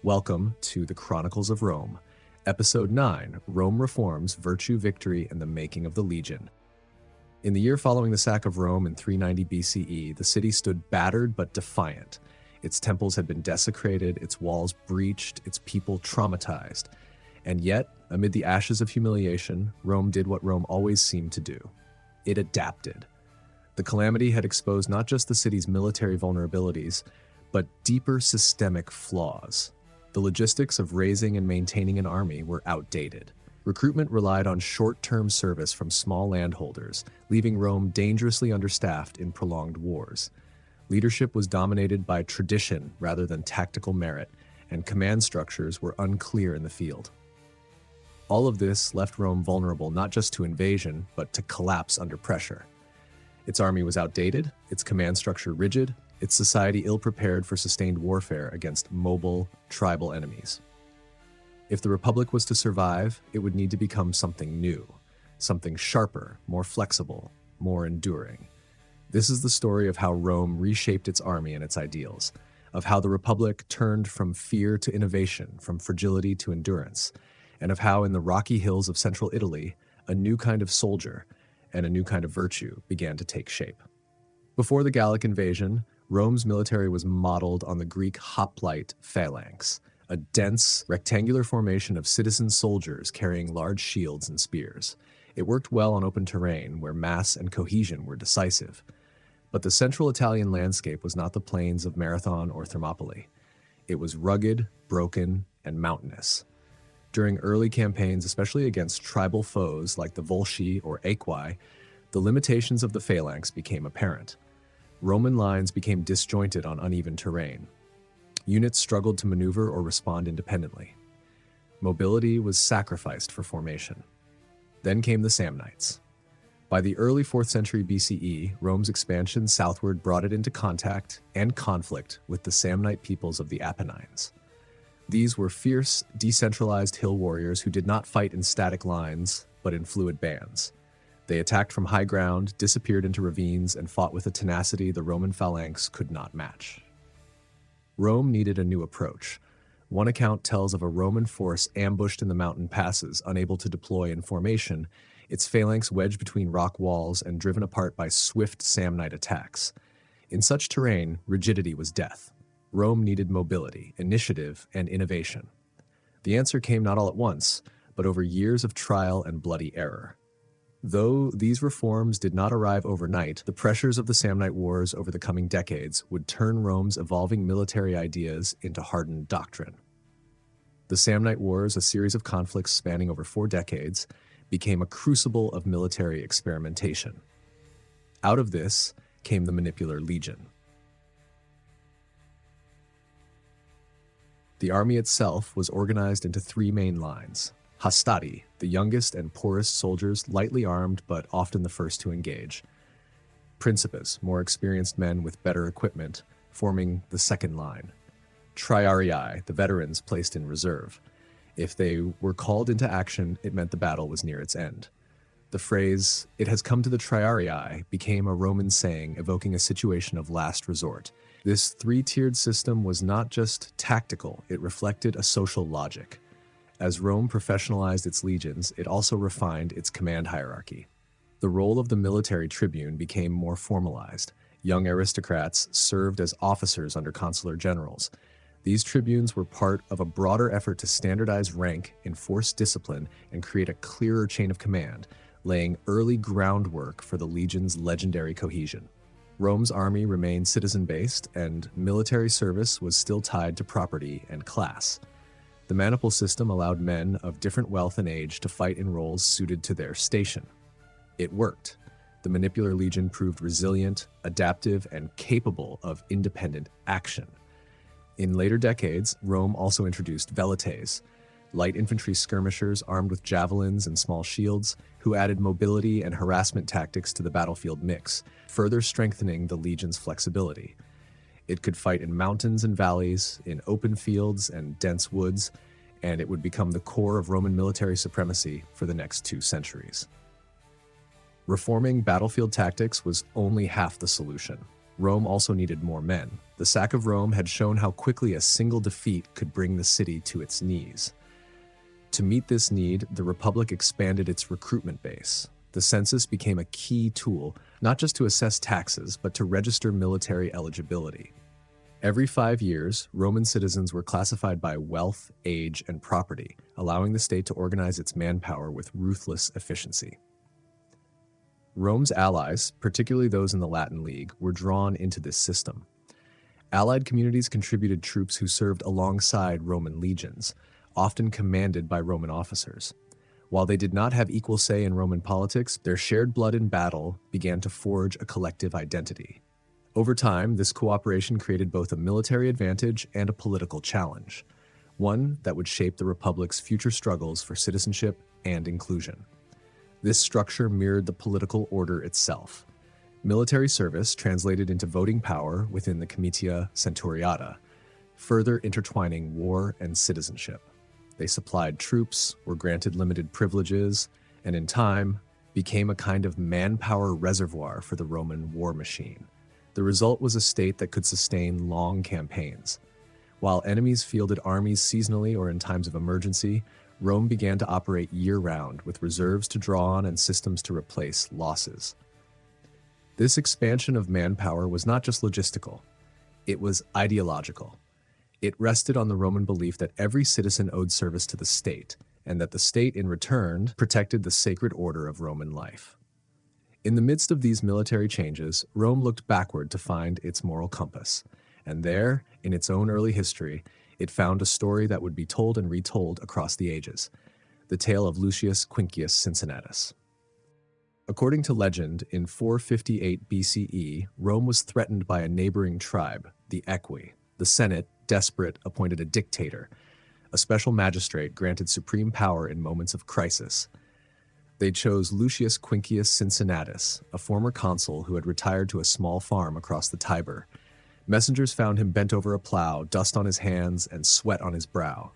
Welcome to the Chronicles of Rome, Episode 9, Rome Reforms, Virtue, Victory, and the Making of the Legion. In the year following the sack of Rome in 390 BCE, the city stood battered but defiant. Its temples had been desecrated, its walls breached, its people traumatized. And yet, amid the ashes of humiliation, Rome did what Rome always seemed to do. It adapted. The calamity had exposed not just the city's military vulnerabilities, but deeper systemic flaws. The logistics of raising and maintaining an army were outdated. Recruitment relied on short-term service from small landholders, leaving Rome dangerously understaffed in prolonged wars. Leadership was dominated by tradition rather than tactical merit, and command structures were unclear in the field. All of this left Rome vulnerable not just to invasion, but to collapse under pressure. Its army was outdated, its command structure rigid, its society ill-prepared for sustained warfare against mobile, tribal enemies. If the Republic was to survive, it would need to become something new, something sharper, more flexible, more enduring. This is the story of how Rome reshaped its army and its ideals, of how the Republic turned from fear to innovation, from fragility to endurance, and of how in the rocky hills of central Italy, a new kind of soldier and a new kind of virtue began to take shape. Before the Gallic invasion, Rome's military was modeled on the Greek hoplite phalanx, a dense, rectangular formation of citizen soldiers carrying large shields and spears. It worked well on open terrain where mass and cohesion were decisive. But the central Italian landscape was not the plains of Marathon or Thermopylae. It was rugged, broken, and mountainous. During early campaigns, especially against tribal foes like the Volsci or Aequi, the limitations of the phalanx became apparent. Roman lines became disjointed on uneven terrain. Units struggled to maneuver or respond independently. Mobility was sacrificed for formation. Then came the Samnites. By the early 4th century BCE, Rome's expansion southward brought it into contact and conflict with the Samnite peoples of the Apennines. These were fierce, decentralized hill warriors who did not fight in static lines, but in fluid bands. They attacked from high ground, disappeared into ravines, and fought with a tenacity the Roman phalanx could not match. Rome needed a new approach. One account tells of a Roman force ambushed in the mountain passes, unable to deploy in formation, its phalanx wedged between rock walls and driven apart by swift Samnite attacks. In such terrain, rigidity was death. Rome needed mobility, initiative, and innovation. The answer came not all at once, but over years of trial and bloody error. Though these reforms did not arrive overnight, the pressures of the Samnite Wars over the coming decades would turn Rome's evolving military ideas into hardened doctrine. The Samnite Wars, a series of conflicts spanning over 4 decades, became a crucible of military experimentation. Out of this came the Manipular Legion. The army itself was organized into 3 main lines. Hastati, the youngest and poorest soldiers, lightly armed but often the first to engage. Principes, more experienced men with better equipment, forming the second line. Triarii, the veterans placed in reserve. If they were called into action, it meant the battle was near its end. The phrase, "it has come to the Triarii," became a Roman saying evoking a situation of last resort. This 3-tiered system was not just tactical, it reflected a social logic. As Rome professionalized its legions, it also refined its command hierarchy. The role of the military tribune became more formalized. Young aristocrats served as officers under consular generals. These tribunes were part of a broader effort to standardize rank, enforce discipline, and create a clearer chain of command, laying early groundwork for the legion's legendary cohesion. Rome's army remained citizen-based, and military service was still tied to property and class. The maniple system allowed men of different wealth and age to fight in roles suited to their station. It worked. The Manipular Legion proved resilient, adaptive, and capable of independent action. In later decades, Rome also introduced velites, light infantry skirmishers armed with javelins and small shields, who added mobility and harassment tactics to the battlefield mix, further strengthening the legion's flexibility. It could fight in mountains and valleys, in open fields and dense woods, and it would become the core of Roman military supremacy for the next 2 centuries. Reforming battlefield tactics was only half the solution. Rome also needed more men. The sack of Rome had shown how quickly a single defeat could bring the city to its knees. To meet this need, the Republic expanded its recruitment base. The census became a key tool, not just to assess taxes, but to register military eligibility. Every 5 years, Roman citizens were classified by wealth, age, and property, allowing the state to organize its manpower with ruthless efficiency. Rome's allies, particularly those in the Latin League, were drawn into this system. Allied communities contributed troops who served alongside Roman legions, often commanded by Roman officers. While they did not have equal say in Roman politics, their shared blood in battle began to forge a collective identity. Over time, this cooperation created both a military advantage and a political challenge, one that would shape the Republic's future struggles for citizenship and inclusion. This structure mirrored the political order itself. Military service translated into voting power within the comitia centuriata, further intertwining war and citizenship. They supplied troops, were granted limited privileges, and in time became a kind of manpower reservoir for the Roman war machine. The result was a state that could sustain long campaigns. While enemies fielded armies seasonally or in times of emergency, Rome began to operate year-round with reserves to draw on and systems to replace losses. This expansion of manpower was not just logistical, it was ideological. It rested on the Roman belief that every citizen owed service to the state, and that the state in return protected the sacred order of Roman life. In the midst of these military changes, Rome looked backward to find its moral compass, and there, in its own early history, it found a story that would be told and retold across the ages, the tale of Lucius Quinctius Cincinnatus. According to legend, in 458 BCE, Rome was threatened by a neighboring tribe, the Equi. The Senate, desperate, appointed a dictator. A special magistrate granted supreme power in moments of crisis. They chose Lucius Quinctius Cincinnatus, a former consul who had retired to a small farm across the Tiber. Messengers found him bent over a plow, dust on his hands and sweat on his brow.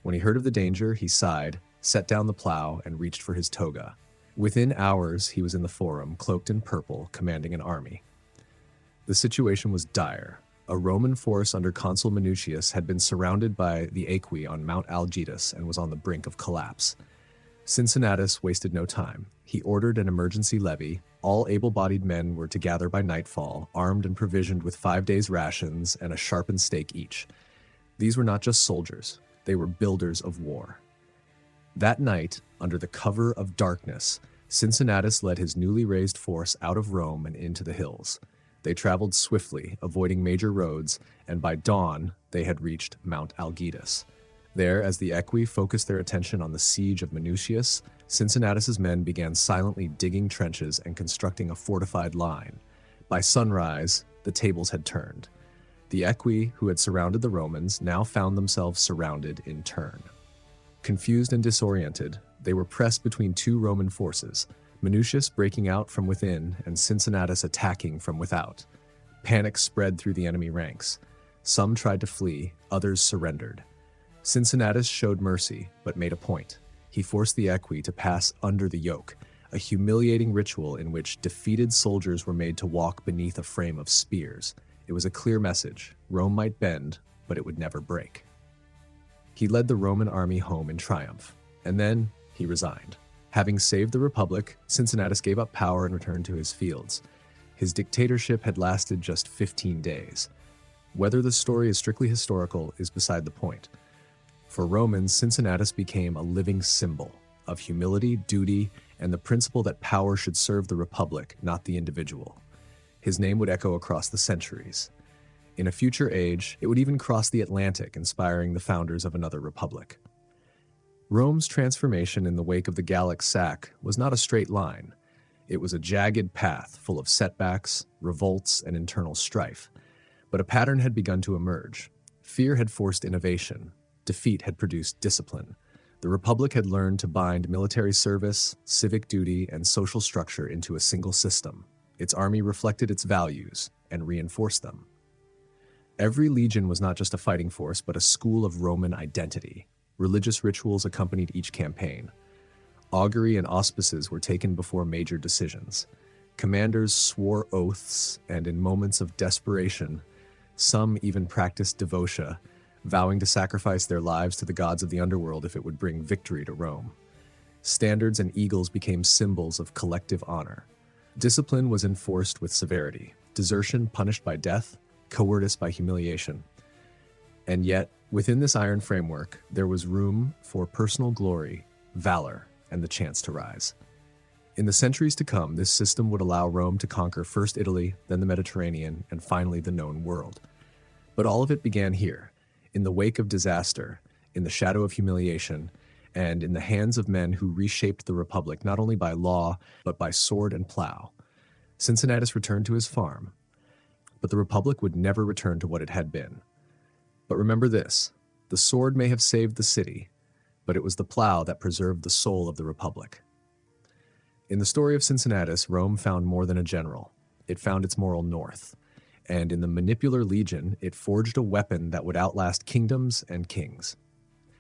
When he heard of the danger, he sighed, set down the plow, and reached for his toga. Within hours, he was in the forum, cloaked in purple, commanding an army. The situation was dire. A Roman force under Consul Minucius had been surrounded by the Aequi on Mount Algidus and was on the brink of collapse. Cincinnatus wasted no time. He ordered an emergency levy. All able-bodied men were to gather by nightfall, armed and provisioned with 5 days' rations and a sharpened stake each. These were not just soldiers, they were builders of war. That night, under the cover of darkness, Cincinnatus led his newly raised force out of Rome and into the hills. They traveled swiftly, avoiding major roads, and by dawn, they had reached Mount Algidus. There, as the Equi focused their attention on the siege of Minucius, Cincinnatus's men began silently digging trenches and constructing a fortified line. By sunrise, the tables had turned. The Equi, who had surrounded the Romans, now found themselves surrounded in turn. Confused and disoriented, they were pressed between 2 Roman forces, Minucius breaking out from within and Cincinnatus attacking from without. Panic spread through the enemy ranks. Some tried to flee, others surrendered. Cincinnatus showed mercy, but made a point. He forced the Equi to pass under the yoke, a humiliating ritual in which defeated soldiers were made to walk beneath a frame of spears. It was a clear message. Rome might bend, but it would never break. He led the Roman army home in triumph, and then he resigned. Having saved the Republic, Cincinnatus gave up power and returned to his fields. His dictatorship had lasted just 15 days. Whether the story is strictly historical is beside the point. For Romans, Cincinnatus became a living symbol of humility, duty, and the principle that power should serve the Republic, not the individual. His name would echo across the centuries. In a future age, it would even cross the Atlantic, inspiring the founders of another republic. Rome's transformation in the wake of the Gallic sack was not a straight line. It was a jagged path full of setbacks, revolts, and internal strife. But a pattern had begun to emerge. Fear had forced innovation. Defeat had produced discipline. The Republic had learned to bind military service, civic duty, and social structure into a single system. Its army reflected its values and reinforced them. Every legion was not just a fighting force, but a school of Roman identity. Religious rituals accompanied each campaign. Augury and auspices were taken before major decisions. Commanders swore oaths, and in moments of desperation, some even practiced devotia, vowing to sacrifice their lives to the gods of the underworld if it would bring victory to Rome. Standards and eagles became symbols of collective honor. Discipline was enforced with severity, desertion punished by death, cowardice by humiliation. And yet, within this iron framework, there was room for personal glory, valor, and the chance to rise. In the centuries to come, this system would allow Rome to conquer first Italy, then the Mediterranean, and finally the known world. But all of it began here, in the wake of disaster, in the shadow of humiliation, and in the hands of men who reshaped the Republic not only by law, but by sword and plow. Cincinnatus returned to his farm, but the Republic would never return to what it had been. But remember this, the sword may have saved the city, but it was the plow that preserved the soul of the Republic. In the story of Cincinnatus, Rome found more than a general. It found its moral north. And in the Manipular Legion, it forged a weapon that would outlast kingdoms and kings.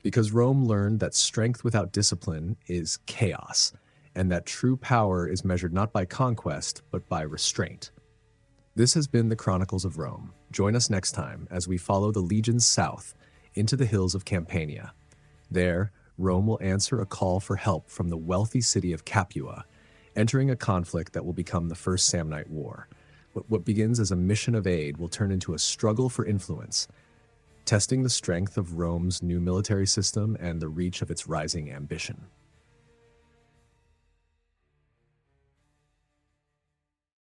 Because Rome learned that strength without discipline is chaos, and that true power is measured not by conquest, but by restraint. This has been the Chronicles of Rome. Join us next time as we follow the legions south into the hills of Campania. There, Rome will answer a call for help from the wealthy city of Capua, entering a conflict that will become the First Samnite War. What begins as a mission of aid will turn into a struggle for influence, testing the strength of Rome's new military system and the reach of its rising ambition.